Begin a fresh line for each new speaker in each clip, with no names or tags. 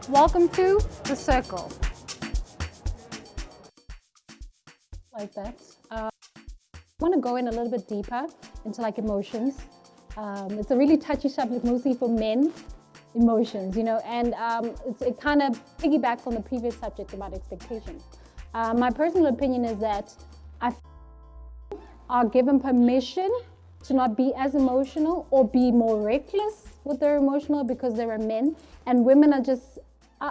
Welcome to The Circle. Like that. I want to go in a little bit deeper into like emotions. It's a really touchy subject, mostly for men, emotions, you know, and it kind of piggybacks on the previous subject about expectations. My personal opinion is that are given permission to not be as emotional or be more reckless with their emotional because they are men, and women are just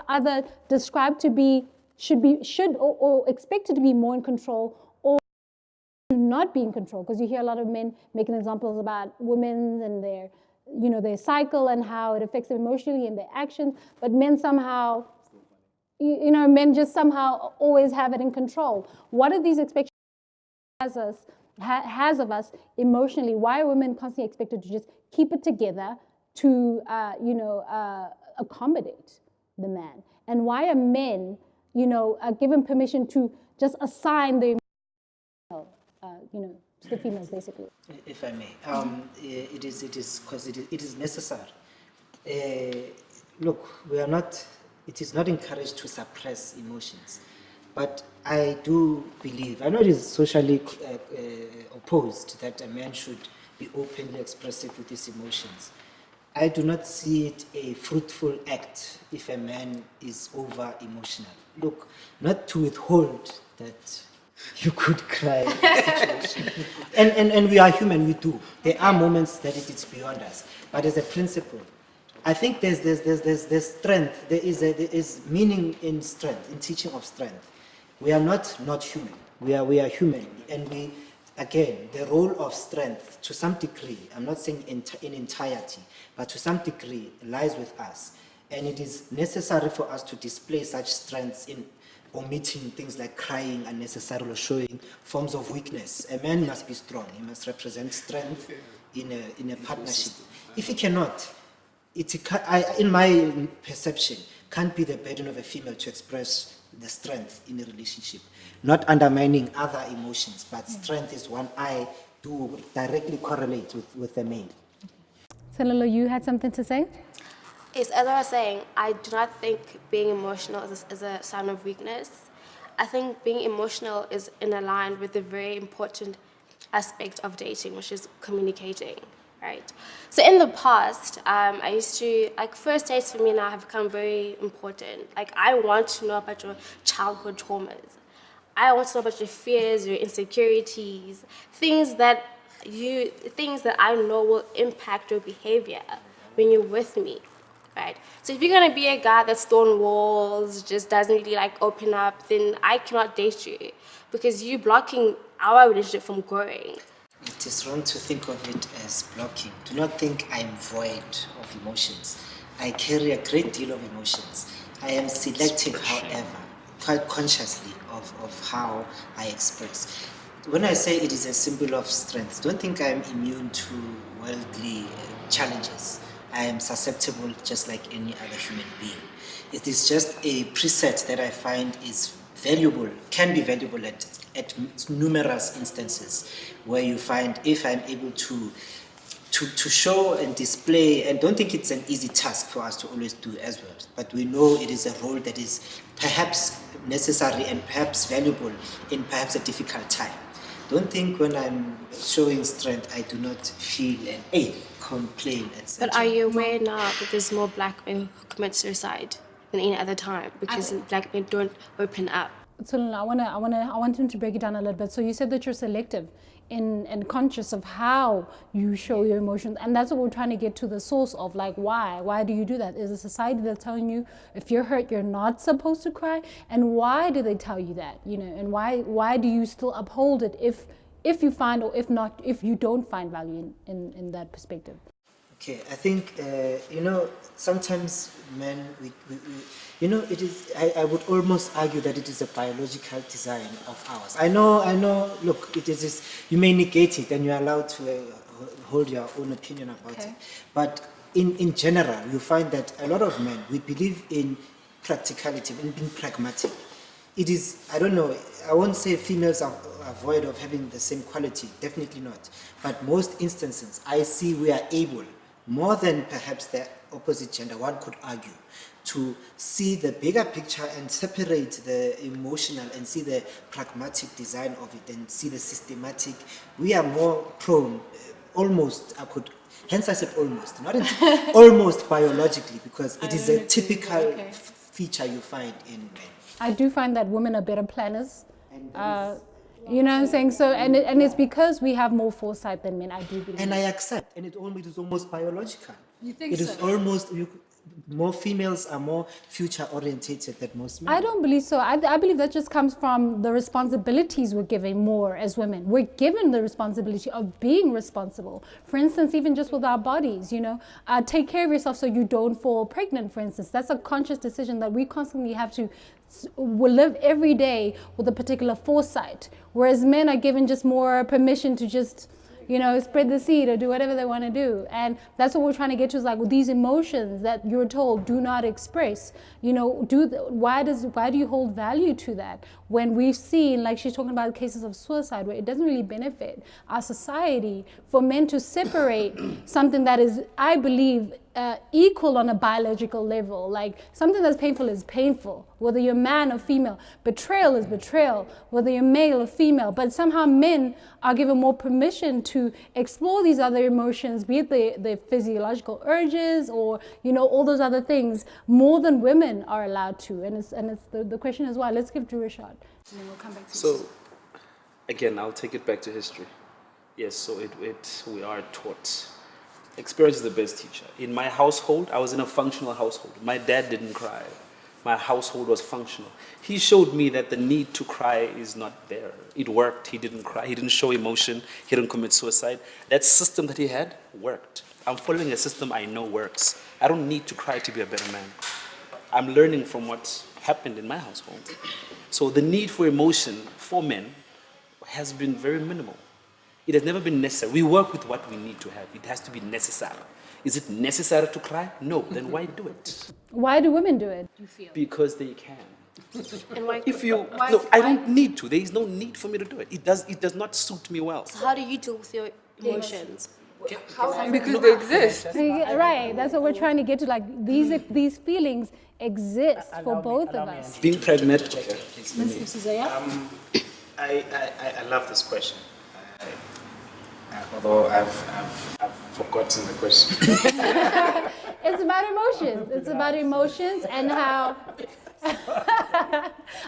either described to be, should or expected to be more in control or not be in control, because you hear a lot of men making examples about women and their, you know, their cycle and how it affects them emotionally and their actions, but men somehow, you know, men just somehow always have it in control. What are these expectations has of us emotionally? Why are women constantly expected to just keep it together to, accommodate the man? And why are men, given permission to just assign the, to the females, basically?
If I may, it is because it is necessary. Look, it is not encouraged to suppress emotions, but I do believe, I know it is socially opposed that a man should be openly expressive with his emotions. I do not see it a fruitful act if a man is over emotional. Look, not to withhold that you could cry in a situation. And we are human, we do. There are moments that it is beyond us. But as a principle, I think there's strength, there is meaning in strength, in teaching of strength. We are not human. We are human, and we, again, the role of strength to some degree, I'm not saying in entirety, but to some degree lies with us. And it is necessary for us to display such strengths in omitting things like crying unnecessarily or showing forms of weakness. A man must be strong. He must represent strength in a partnership. If he cannot, in my perception, can't be the burden of a female to express the strength in a relationship, not undermining other emotions, but strength is one I do directly correlate with the male.
Tshenolo, you had something to say?
Yes, as I was saying, I do not think being emotional is a sign of weakness. I think being emotional is in line with a very important aspect of dating, which is communicating, right? So in the past, I used to, first dates for me now have become very important. I want to know about your childhood traumas. I want to know about your fears, your insecurities, things that I know will impact your behavior when you're with me, right? So if you're gonna be a guy that stone walls, just doesn't really open up, then I cannot date you because you're blocking our relationship from growing.
It is wrong to think of it as blocking. Do not think I am void of emotions. I carry a great deal of emotions. I am selective, however, quite consciously of how I express. When I say it is a symbol of strength, don't think I am immune to worldly challenges. I am susceptible just like any other human being. It is just a preset that I find is valuable, can be valuable at numerous instances where you find if I'm able to show and display, and don't think it's an easy task for us to always do as well, but we know it is a role that is perhaps necessary and perhaps valuable in perhaps a difficult time. Don't think when I'm showing strength I do not feel an complain, etc.
But are you aware now that there's more black men who commit suicide than any other time because black men don't open up?
So I want him to break it down a little bit. So you said that you're selective and conscious of how you show your emotions, and that's what we're trying to get to the source of. Why do you do that? Is the society that's telling you if you're hurt you're not supposed to cry? And why do they tell you that? And why do you still uphold it if you find, or if you don't find value in that perspective?
Okay, I think sometimes men it is. I would almost argue that it is a biological design of ours. I know. Look, it is. You may negate it, and you're allowed to hold your own opinion about it. But in general, you find that a lot of men, we believe in practicality, in being pragmatic. It is. I don't know. I won't say females are void of having the same quality. Definitely not. But most instances, I see we are able more than perhaps the opposite gender, one could argue, to see the bigger picture and separate the emotional and see the pragmatic design of it and see the systematic. We are more prone, hence I said almost, not almost biologically, because it is a typical feature you find in men.
I do find that women are better planners. You know what I'm saying? So, and it's because we have more foresight than men, I do believe.
And I accept, and it is almost biological.
You think
it
so?
It is almost, more females are more future orientated than most men.
I don't believe so. I believe that just comes from the responsibilities we're given more as women. We're given the responsibility of being responsible. For instance, even just with our bodies, take care of yourself so you don't fall pregnant, for instance. That's a conscious decision that we constantly have to live every day with a particular foresight. Whereas men are given just more permission to just spread the seed or do whatever they want to do. And that's what we're trying to get to, is like with these emotions that you're told do not express. Why do you hold value to that? When we've seen, like she's talking about cases of suicide, where it doesn't really benefit our society for men to separate something that is, I believe, equal on a biological level. Like something that's painful is painful, whether you're man or female. Betrayal is betrayal, whether you're male or female. But somehow men are given more permission to explore these other emotions, be it the physiological urges or all those other things, more than women are allowed to. And it's the question is why. Let's give Drew a shot, and then we'll come back to
So, again, I'll take it back to history. Yes, so we are taught. Experience is the best teacher. In my household, I was in a functional household. My dad didn't cry. My household was functional. He showed me that the need to cry is not there. It worked. He didn't cry. He didn't show emotion. He didn't commit suicide. That system that he had worked. I'm following a system I know works. I don't need to cry to be a better man. I'm learning from what happened in my household. So the need for emotion for men has been very minimal. It has never been necessary. We work with what we need to have. It has to be necessary. Is it necessary to cry? No. Then why do it?
Why do women do it, you feel?
Because they can.
And why,
I don't need to. There is no need for me to do it. It does not suit me well.
so how do you deal with your emotions?
Because they exist.
Right, that's what we're trying to get to. Like these feelings exist for both of us.
Being pragmatic.
I love this question. Although I've forgotten the question.
It's about emotions. It's about emotions and how.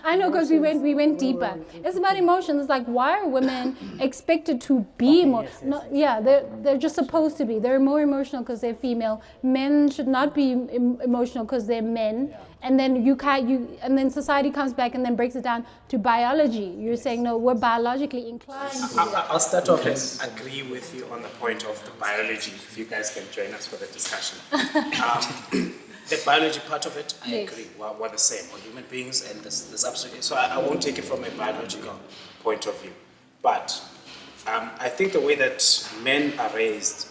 I know, because we went deeper. It's about emotions. It's like, why are women expected to be emotional? Yeah, they're just supposed to be. They're more emotional because they're female. Men should not be emotional because they're men. And then and then society comes back and then breaks it down to biology. You're saying, no, we're biologically inclined to do that.
I'll start off and agree with you on the point of the biology, if you guys can join us for the discussion. The biology part of it, I agree. We're the same. We're human beings, and there's absolutely. So I won't take it from a biological point of view. But I think the way that men are raised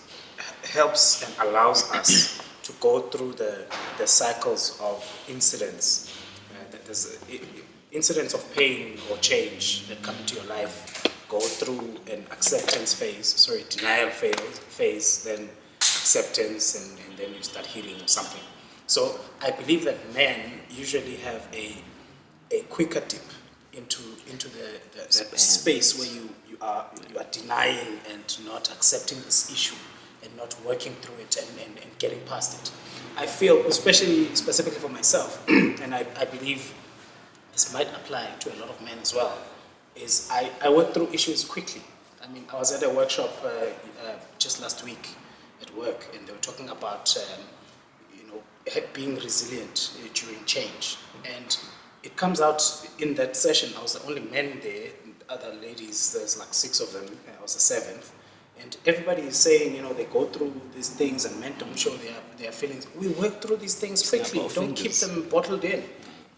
helps and allows us to go through the cycles of incidents. There's incidents of pain or change that come into your life. Go through an acceptance phase, denial phase, then acceptance, and then you start healing or something. So I believe that men usually have a quicker dip into the space where you are denying and not accepting this issue and not working through it and getting past it. I feel, specifically for myself, and I believe this might apply to a lot of men as well, is I work through issues quickly. I mean, I was at a workshop just last week at work, and they were talking about being resilient during change. And it comes out in that session, I was the only man there, other ladies, there's like 6 of them, I was the 7th. And everybody is saying, they go through these things and men don't show their feelings. We work through these things quickly, don't keep them bottled in.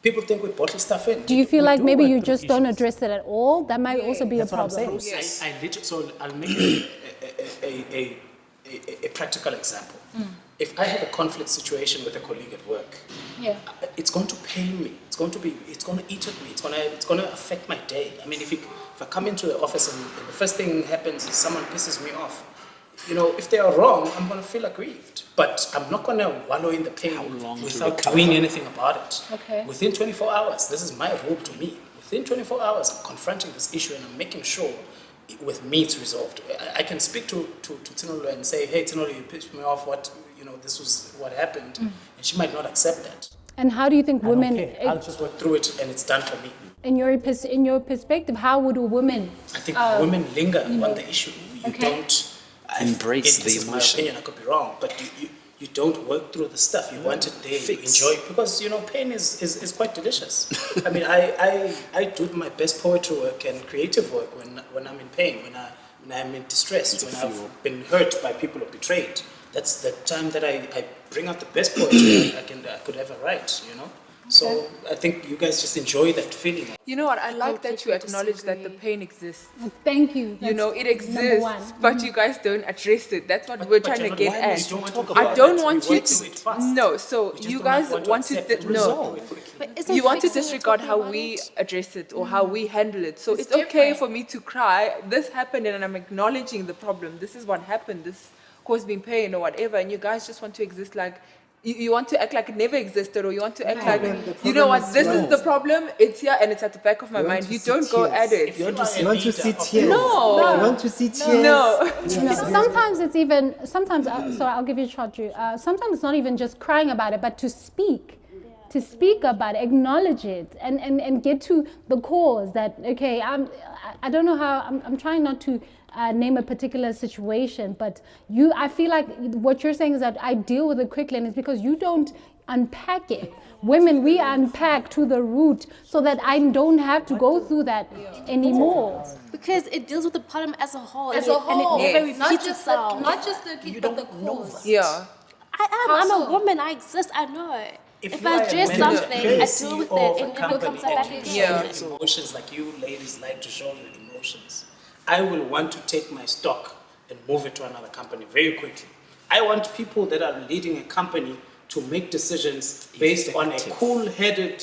People think we bottle stuff in.
Do you feel like maybe you just don't address it at all? That might also be a problem.
Yes. So I'll make a practical example. If I have a conflict situation with a colleague at work, it's going to pain me. It's going to eat at me. It's going to affect my day. I mean, if I come into the office and the first thing happens is someone pisses me off, you know, if they are wrong, I'm going to feel aggrieved. But I'm not going to wallow in the pain without doing anything about it.
Okay.
Within 24 hours, this is my rule to me. Within 24 hours, I'm confronting this issue and I'm making sure with me it's resolved. I can speak to Tshenolo and say, hey, Tshenolo, you pissed me off, this was what happened. And she might not accept that.
And how do you think women,
I'll just work through it and it's done for me.
in your perspective, how would a woman?
I think women linger on the issue. You don't
Embrace the
this is my
emotion.
opinion, I could be wrong, but you don't work through the stuff. You want it there, you enjoy it, because pain is quite delicious. I mean, I do my best poetry work and creative work when I'm in pain, when I'm in distress, when I've been hurt by people or betrayed. That's the time that I bring out the best poetry I could ever write, So I think you guys just enjoy that feeling.
You know what? I like that you
completely
acknowledge that the
disagree.
pain exists.
Thank you.
You know, it
That's number
exists,
one.
but you guys don't address it. That's what we're trying to get at.
I
I don't want you to. No, so
just
you
do
guys
not
want to.
accept and
No.
resolve it quickly.
But isn't
You want to
fixing it
disregard
talking
how
about
we
it?
address it or how we handle it. So it's okay for me to cry. This happened and I'm acknowledging the problem. This is what happened. This caused me pain or whatever. And you guys just want to exist like, you want to act like it never existed, or you want to act like, you know what, this is the problem, it's here and it's at the back of my mind. You don't go at it.
You want to see tears?
No.
You want to see tears?
No.
Sometimes it's even, so I'll give you a shot, Drew. Sometimes it's not even just crying about it, but to speak. To speak about it, acknowledge it, and get to the cause that, okay, I don't know how, I'm trying not to name a particular situation, but I feel like what you're saying is that I deal with it quickly, and it's because you don't unpack it. Women, we unpack to the root so that I don't have to go through that anymore.
Because it deals with the problem as a whole.
As
and
a whole.
And it never
Yes.
repeats itself.
Not just the case, but the cause.
Yeah.
I'm a woman, I exist, I know. If I address something, I deal with it, and it becomes a package.
Yeah.
Emotions, like you ladies like to show your emotions. I will want to take my stock and move it to another company very quickly. I want people that are leading a company to make decisions based on a cool-headed,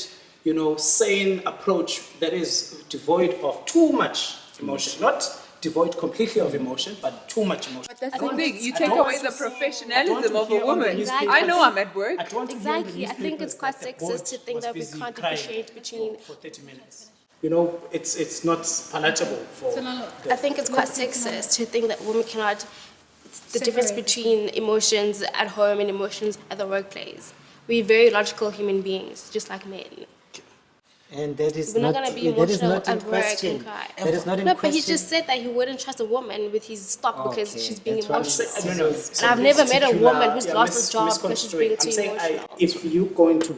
sane approach that is devoid of too much emotion. Not devoid completely of emotion, but too much emotion.
But that's the thing, you take away the professionalism of a woman. I know I'm at work.
Exactly. I think it's quite sexist to think that we can't differentiate between.
For 30 minutes. It's not palatable for.
I think it's quite sexist to think that women cannot. The difference between emotions at home and emotions at the workplace. We're very logical human beings, just like men.
And that is
We're not
not,
going to be
that is
emotional
not in
at work
question.
and cry.
That is not in
No,
question.
but he just said that he wouldn't trust a woman with his stock because
Okay,
she's being
that's what I'm
emotional.
saying.
And I've never met a woman who's
Yeah,
lost his job because she's being
I'm
too
saying
emotional.
if you go into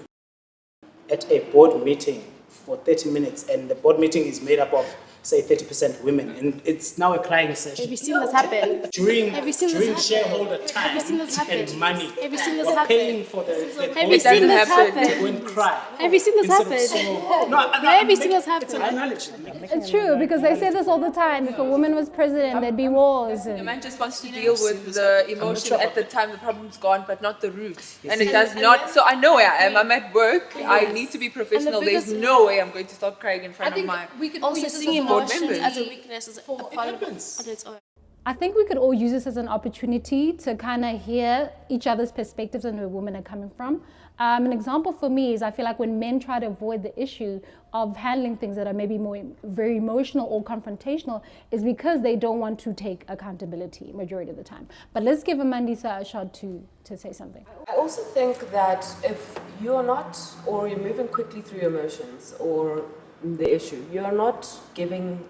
at a board meeting for 30 minutes and the board meeting is made up of, say, 30% women, and it's now a crying session.
Have you seen this happen?
During
Have you seen this
during
happen?
shareholder time
Have you seen this happen?
and money,
Have you seen this
we're
happen?
paying for the
Have you seen this happen?
to go and cry.
Have you seen this
Instead of
happen?
sorrow. No,
Have you seen this
It's an
happen?
analogy.
It's true, because they say this all the time. If a woman was president, there'd be wars.
The man just wants to deal with the emotion at the time the problem's gone, but not the root. And it does not. So I know where I am. I'm at work. I need to be professional. There's no way I'm going to start crying in
I
front of
think
my.
we could all
Also,
use this
seeing
as
board
emotions
members.
as a weakness is a part of
happens.
on its own.
I think we could all use this as an opportunity to kind of hear each other's perspectives and where women are coming from. An example for me is I feel like when men try to avoid the issue of handling things that are maybe very emotional or confrontational is because they don't want to take accountability majority of the time. But let's give Mandisa a shot to say something.
I also think that if you're not, or you're moving quickly through your emotions or the issue, you're not giving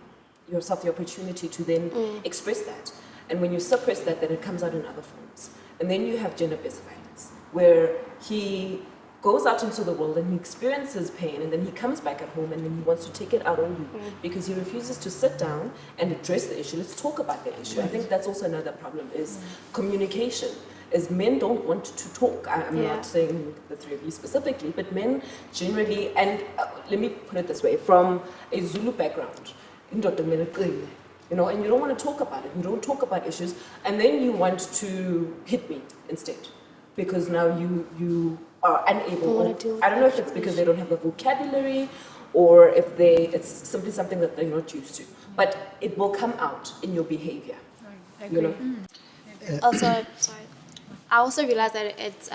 yourself the opportunity to then express that. And when you suppress that, then it comes out in other forms. And then you have gender-based violence, where he goes out into the world and he experiences pain, and then he comes back at home and then he wants to take it out on you because he refuses to sit down and address the issue. Let's talk about the issue. I think that's also another problem is communication. Is men don't want to talk. I'm not saying the three of you specifically, but men generally, and let me put it this way, from a Zulu background, and you don't want to talk about it. You don't talk about issues, and then you want to hit me instead, because now you are unable. I don't know if it's because they don't have the vocabulary, or if it's simply something that they're not used to. But it will come out in your behavior.
I agree.
Also, sorry. I also realized that it's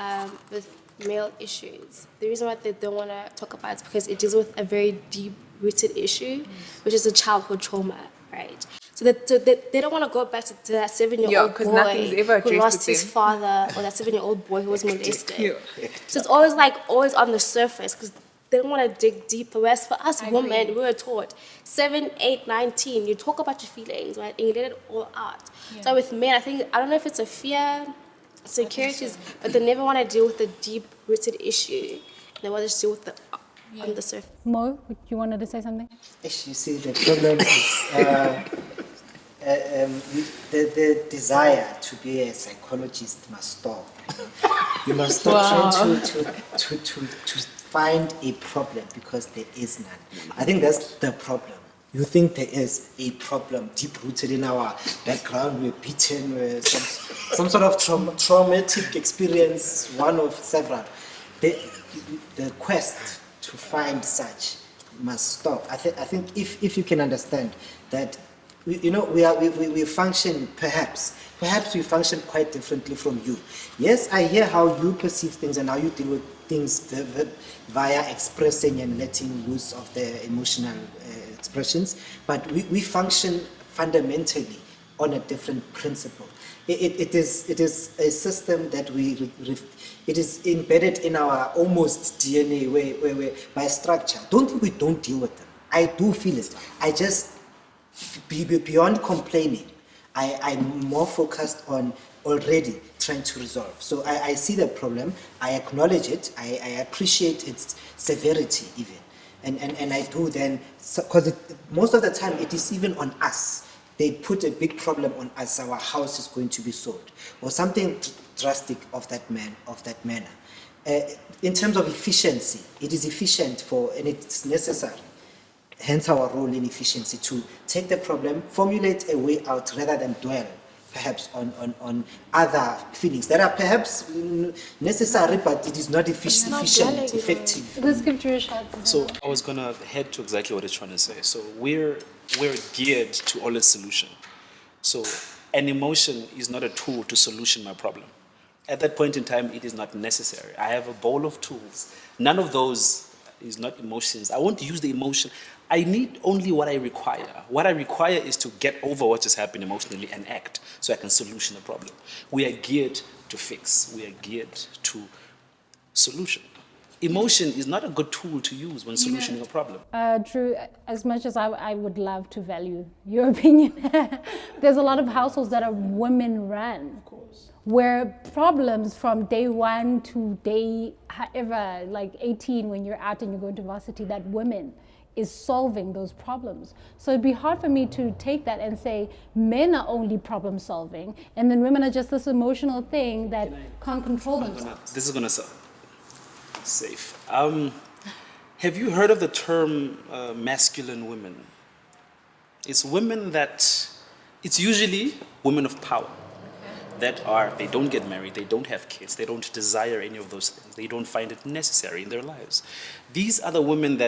with male issues. The reason why they don't want to talk about it is because it deals with a very deep-rooted issue, which is a childhood trauma, right? So they don't want to go back to that 7-year-old
'cause nothing's
boy
ever
who
addressed
lost
with
his
them.
father, or that 7-year-old boy who was molested.
Yeah.
So it's always always on the surface because they don't want to dig deeper. Whereas for us women, we were taught 7, 8, 9, 10, you talk about your feelings, right? And you let it all out. So with men, I don't know if it's a fear, insecurities, but they never want to deal with the deep-rooted issue. They want to just deal with the on the surface.
Mo, you wanted to say something?
Ish, you see, the problem is the desire to be a psychologist must stop. You must stop trying to find a problem because there is none. I think that's the problem. You think there is a problem deep-rooted in our background, we're beaten, we're some sort of traumatic experience, one of several. The quest to find such must stop. I think if you can understand that, we function perhaps we function quite differently from you. Yes, I hear how you perceive things and how you deal with things via expressing and letting loose of the emotional expressions, but we function fundamentally on a different principle. It is a system that it is embedded in our almost DNA where by structure. Don't think we don't deal with them. I do feel it. I just, beyond complaining, I'm more focused on already trying to resolve. So I see the problem, I acknowledge it, I appreciate its severity even. And I do then, because most of the time it is even on us. They put a big problem on us, our house is going to be sold, or something drastic of that manner. In terms of efficiency, it is efficient and it's necessary. Hence our role in efficiency, to take the problem, formulate a way out rather than dwell perhaps on other feelings that are perhaps necessary, but it is not efficient, effective.
Let's give Drew a shot.
So I was gonna head to exactly what it's trying to say. So we're geared to always solution. So an emotion is not a tool to solution my problem. At that point in time, it is not necessary. I have a bowl of tools. None of those is not emotions. I won't use the emotion. I need only what I require. What I require is to get over what just happened emotionally and act so I can solution the problem. We are geared to fix. We are geared to solution. Emotion is not a good tool to use when solutioning a problem.
Drew, as much as I would love to value your opinion, there's a lot of households that are women run. Of course. Where problems from day 1 to day, however, like 18, when you're out and you go into varsity, that women is solving those problems. So it'd be hard for me to take that and say men are only problem solving and then women are just this emotional thing that can't control themselves.
This is gonna sound safe. Have you heard of the term masculine women? It's women it's usually women of power they don't get married, they don't have kids, they don't desire any of those things, they don't find it necessary in their lives. These are the women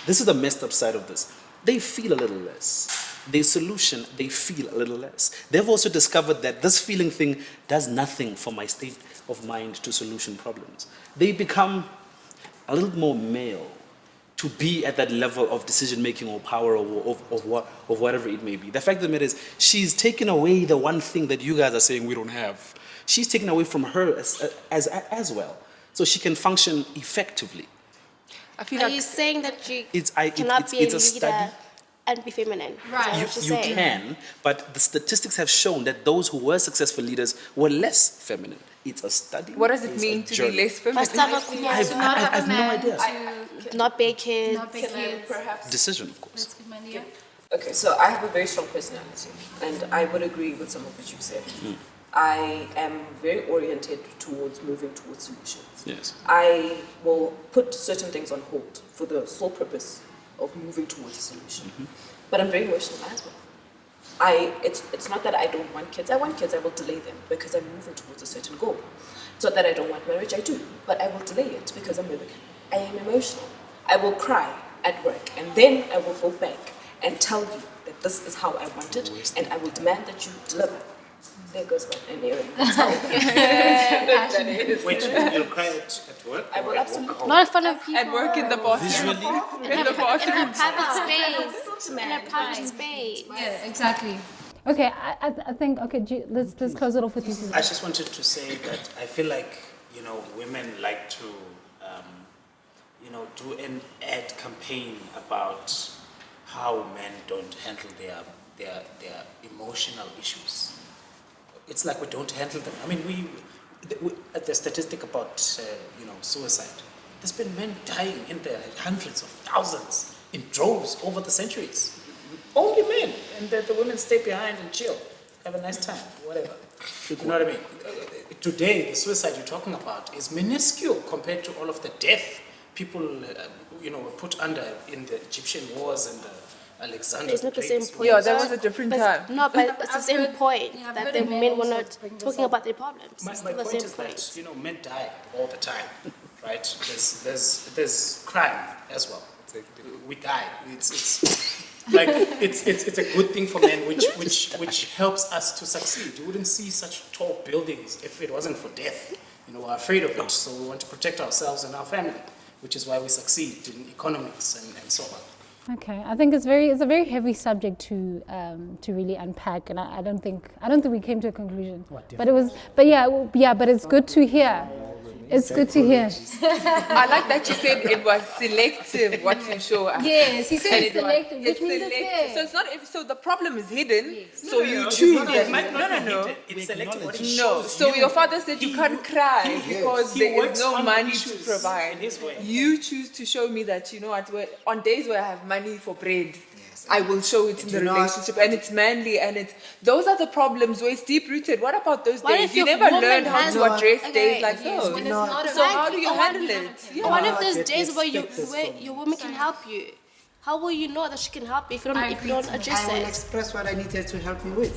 this is the messed up side of this. They feel a little less. They feel a little less. They've also discovered that this feeling thing does nothing for my state of mind to solution problems. They become a little more male to be at that level of decision making or power of whatever it may be. The fact of the matter is, she's taken away the one thing that you guys are saying we don't have. She's taken away from her as well, so she can function effectively.
I feel
Are
like
you saying that you
It's
cannot be a leader
study.
and be feminine?
Right.
Is that what
You
you're saying?
can, but the statistics have shown that those who were successful leaders were less feminine. It's a study.
what does it
it's
mean
a
to
journey.
be less feminine?
I have no idea.
Not bear kids.
Not big kids.
Perhaps.
Decision, of course.
Let's give Mandy.
Okay, so I have a very strong personality, and I would agree with some of what you've said. I am very oriented towards moving towards solutions.
Yes.
I will put certain things on hold for the sole purpose of moving towards a solution. But I'm very emotional as well. It's not that I don't want kids. I want kids. I will delay them because I'm moving towards a certain goal. It's not that I don't want marriage. I do, but I will delay it because I am emotional. I will cry at work, and then I will go back and tell you that this is how I want it, and I will demand that you deliver. There goes one anyway. That's how that is.
Wait, you'll cry at work?
I will
or at
absolutely
home?
Not in front of people.
And work in the bathroom. In the
in a
bathroom.
private space. In a private space.
Yeah, exactly.
Okay, I think, okay, let's close it off with you.
I just wanted to say that I feel like, women like to, do an ad campaign about how men don't handle their emotional issues. It's like we don't handle them. I mean, the statistic about, suicide, there's been men dying in the hundreds of thousands, in droves over the centuries. Only men, and the women stay behind and chill, have a nice time, whatever. You know what I mean? Today, the suicide you're talking about is minuscule compared to all of the death people, were put under in the Egyptian wars and the Alexander.
It's not the same point.
Yeah, that was a different time.
No, but it's the same point
Yeah,
that
I've
the
heard
men were
men
not
also bring
talking about their problems.
My
It's still the
point
same
is
point.
that, men die all the time, right? There's crime as well. We die. It's like it's a good thing for men, which helps us to succeed. You wouldn't see such tall buildings if it wasn't for death. We're afraid of it, so we want to protect ourselves and our family, which is why we succeed in economics and so on.
Okay, I think it's a very heavy subject to really unpack, and I don't think we came to a conclusion. But it's good to hear. It's good to hear.
I like that you said it was selective what you show us.
Yes, he said
And
it's
it was-
selective, which means it's
selective.
there.
So it's not. So the problem is hidden. So you
It
choose.
might not be
No.
hidden. It's selective what it
No.
shows
So
you.
your father said you can't cry because
He
there is
works
no
on
money to
issues
provide.
in his way.
You choose to show me that on days where I have money for bread. I will show it in the
you know,
relationship, and it's manly, and those are the problems where it's deep rooted. What about those
What
days?
if
You
your
never
woman
learned how
has-
to address
Okay,
days like
yes,
those.
when it's not a
So how do you handle it?
Or what if
Yeah.
there's
Get
days where
expect
your woman can help you? How will you know that she can help you if you don't address
I will
it?
express what I needed to help me with.